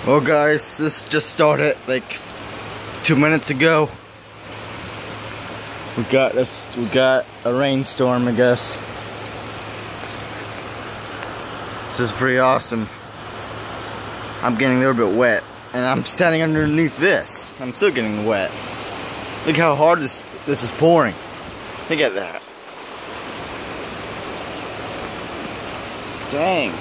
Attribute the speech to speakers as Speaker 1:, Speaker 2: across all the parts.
Speaker 1: Well guys, this just started like 2 minutes ago. We got a rainstorm, I guess. This is pretty awesome. I'm getting a little bit wet, and I'm standing underneath this. I'm still getting wet. Look how hard this is pouring. Look at that. Dang.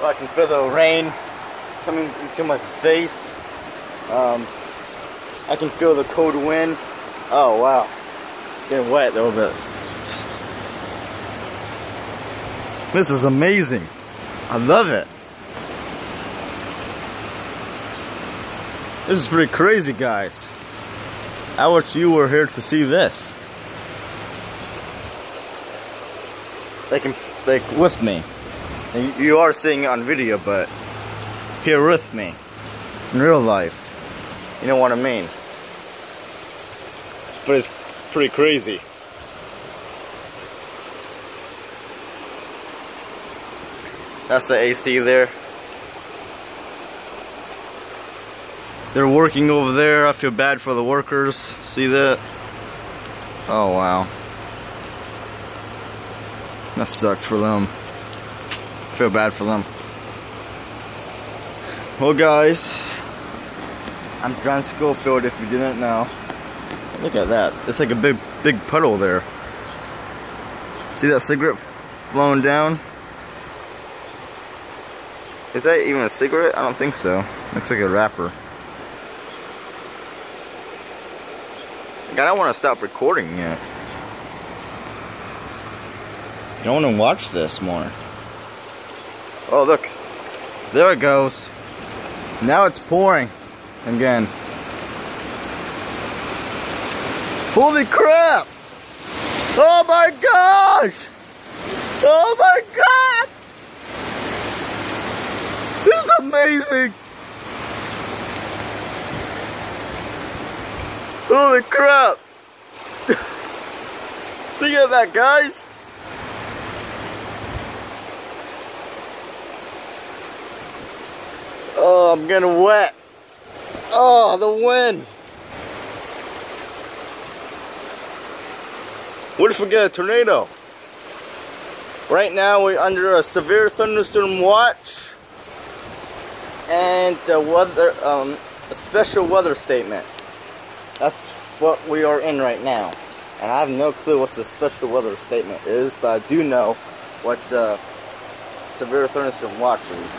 Speaker 1: I can feel the rain coming into my face. I can feel the cold wind. Oh wow, getting wet a little bit. This is amazing. I love it. This is pretty crazy, guys. I wish you were here to see this. Like with me. You are seeing it on video, but here with me in real life. You know what I mean? But it's pretty crazy. That's the AC there. They're working over there. I feel bad for the workers. See that? Oh wow. That sucks for them. Feel bad for them. Well guys, I'm John Schofield if you didn't know. Look at that. It's like a big puddle there. See that cigarette flowing down? Is that even a cigarette? I don't think so. Looks like a wrapper. I don't want to stop recording yet. I don't want to watch this more. Oh look, there it goes. Now it's pouring again. Holy crap! Oh my gosh! Oh my god! This is amazing! Holy crap! Look at that, guys! Oh, I'm getting wet. Oh, the wind. What if we get a tornado? Right now we're under a severe thunderstorm watch and a special weather statement. That's what we are in right now. And I have no clue what the special weather statement is, but I do know what severe thunderstorm watch is.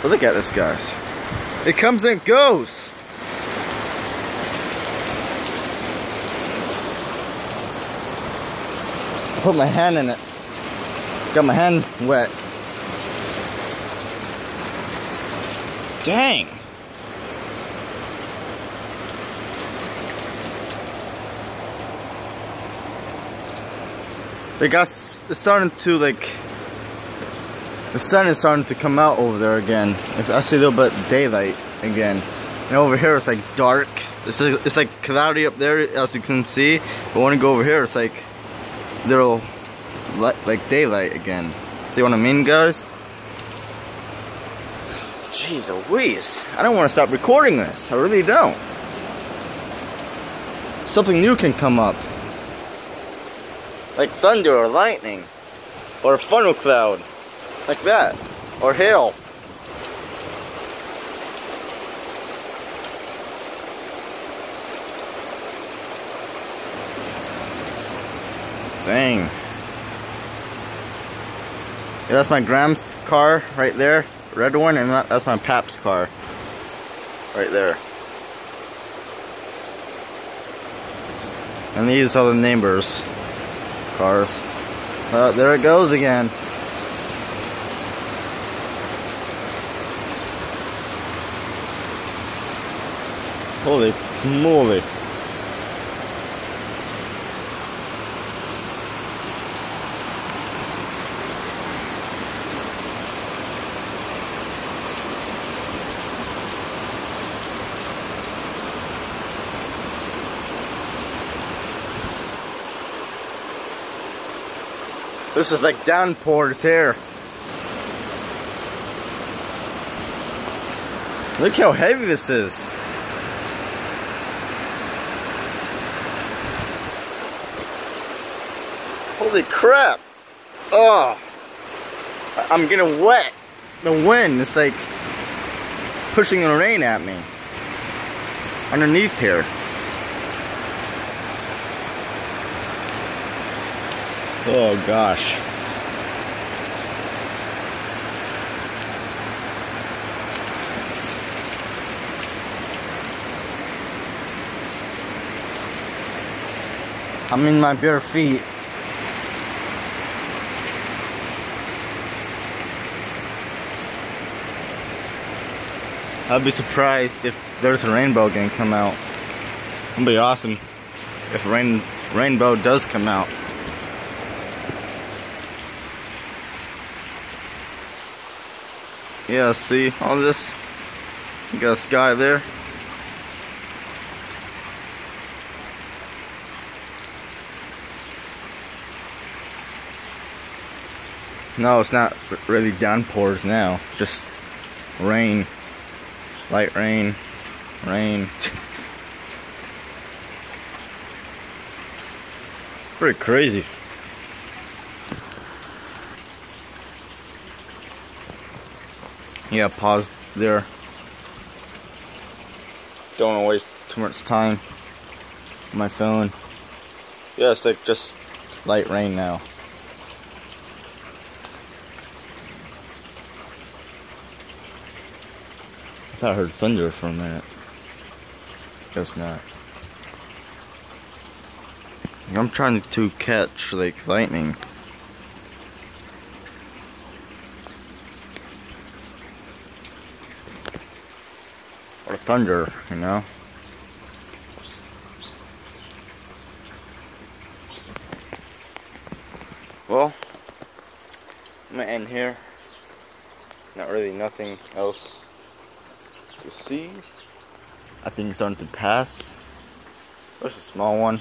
Speaker 1: But look at this, guys. It comes and goes. I put my hand in it. Got my hand wet. Dang. It's starting to like. The sun is starting to come out over there again. I see a little bit of daylight again. And over here it's like dark. It's like cloudy up there, as you can see. But when you go over here, it's like little like daylight again. See what I mean, guys? Jeez Louise. I don't want to stop recording this. I really don't. Something new can come up. Like thunder or lightning. Or a funnel cloud. Like that, or hail. Dang. Yeah, that's my Gram's car right there, red one, and that's my Pap's car right there. And these are the neighbors' cars. There it goes again. Holy moly. This is like downpours here. Look how heavy this is. Holy crap. Oh, I'm getting wet. The wind is like pushing the rain at me underneath here. Oh gosh. I'm in my bare feet. I'd be surprised if there's a rainbow gonna come out. It'd be awesome if rainbow does come out. Yeah, see all this? You got a sky there. No, it's not really downpours now. Just rain. Light rain. Rain. Pretty crazy. Yeah, pause there. Don't want to waste too much time on my phone. Yeah, it's like just light rain now. I thought I heard thunder for a minute. Guess not. I'm trying to catch like lightning. Or thunder, you know? Well, I'm gonna end here. Not really nothing else to see. I think it's starting to pass. There's a small one.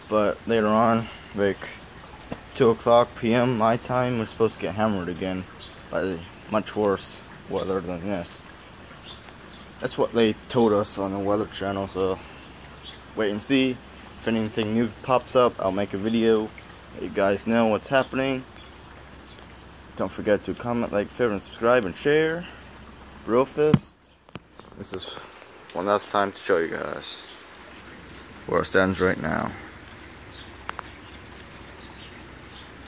Speaker 1: But later on, like 2 o'clock p.m. my time, we're supposed to get hammered again by much worse weather than this. That's what they told us on the weather channel, so wait and see. If anything new pops up, I'll make a video, let you guys know what's happening. Don't forget to comment, like, favorite, and subscribe, and share. Real fist. This is one last time to show you guys where it stands right now.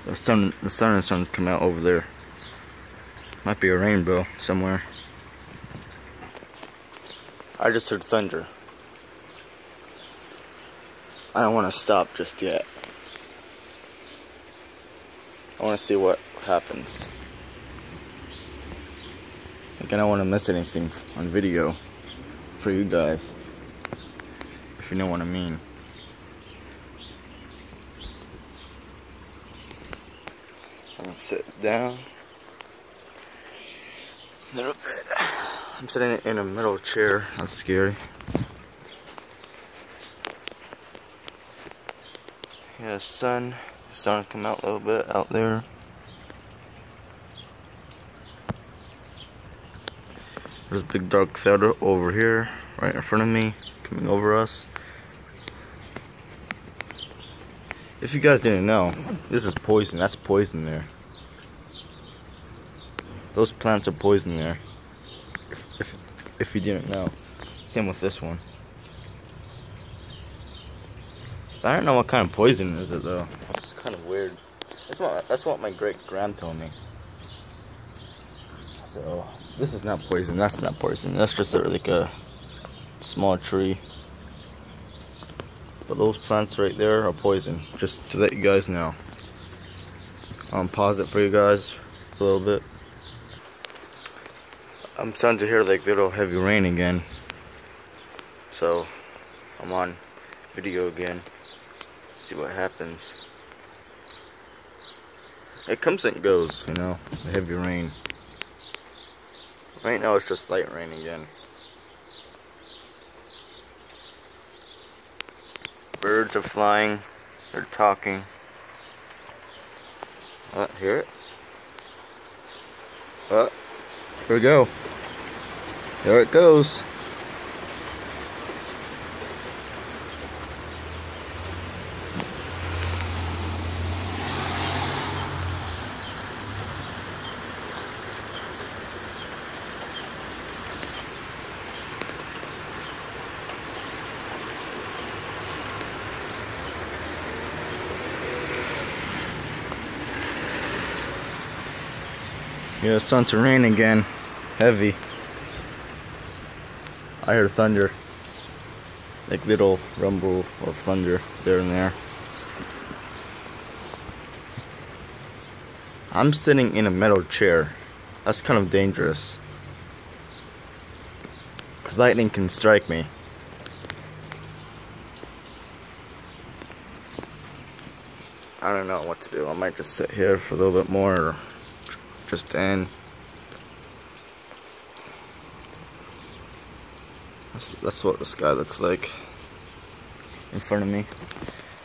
Speaker 1: The sun is starting to come out over there. Might be a rainbow somewhere. I just heard thunder. I don't want to stop just yet. I want to see what happens. Like, I don't want to miss anything on video for you guys, if you know what I mean. I'm gonna sit down a little bit. I'm sitting in a metal chair. That's scary. Yeah, the sun is starting to come out a little bit out there. There's a big dark cloud over here, right in front of me, coming over us. If you guys didn't know, this is poison. That's poison there. Those plants are poison there. If you didn't know. Same with this one. I don't know what kind of poison is it though. It's kind of weird. That's what my great-grand told me. So this is not poison. That's not poison. That's just like a small tree. But those plants right there are poison. Just to let you guys know. I'll pause it for you guys for a little bit. I'm starting to hear like little heavy rain again. So I'm on video again. See what happens. It comes and goes, you know, the heavy rain. Right now it's just light rain again. Birds are flying, they're talking. Hear it? Here we go. There it goes. Yeah, it's starting to rain again. Heavy. I heard thunder. Like little rumble of thunder there and there. I'm sitting in a metal chair. That's kind of dangerous. Because lightning can strike me. I don't know what to do. I might just sit here for a little bit more or just stand. That's what the sky looks like in front of me.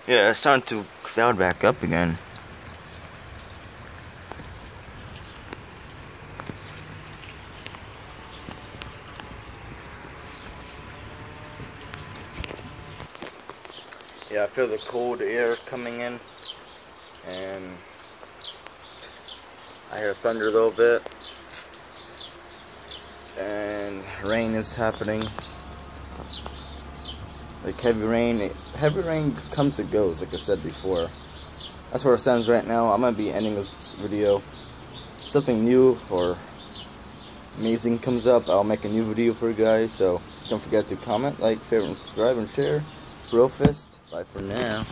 Speaker 1: Yeah, it's starting to cloud back up again. Yeah, I feel the cold air coming in, and I hear thunder a little bit, and rain is happening. Like heavy rain comes and goes, like I said before. That's where it stands right now. I'm gonna be ending this video. Something new or amazing comes up, I'll make a new video for you guys. So don't forget to comment, like, favorite, and subscribe, and share. Bro Fist. Bye for now.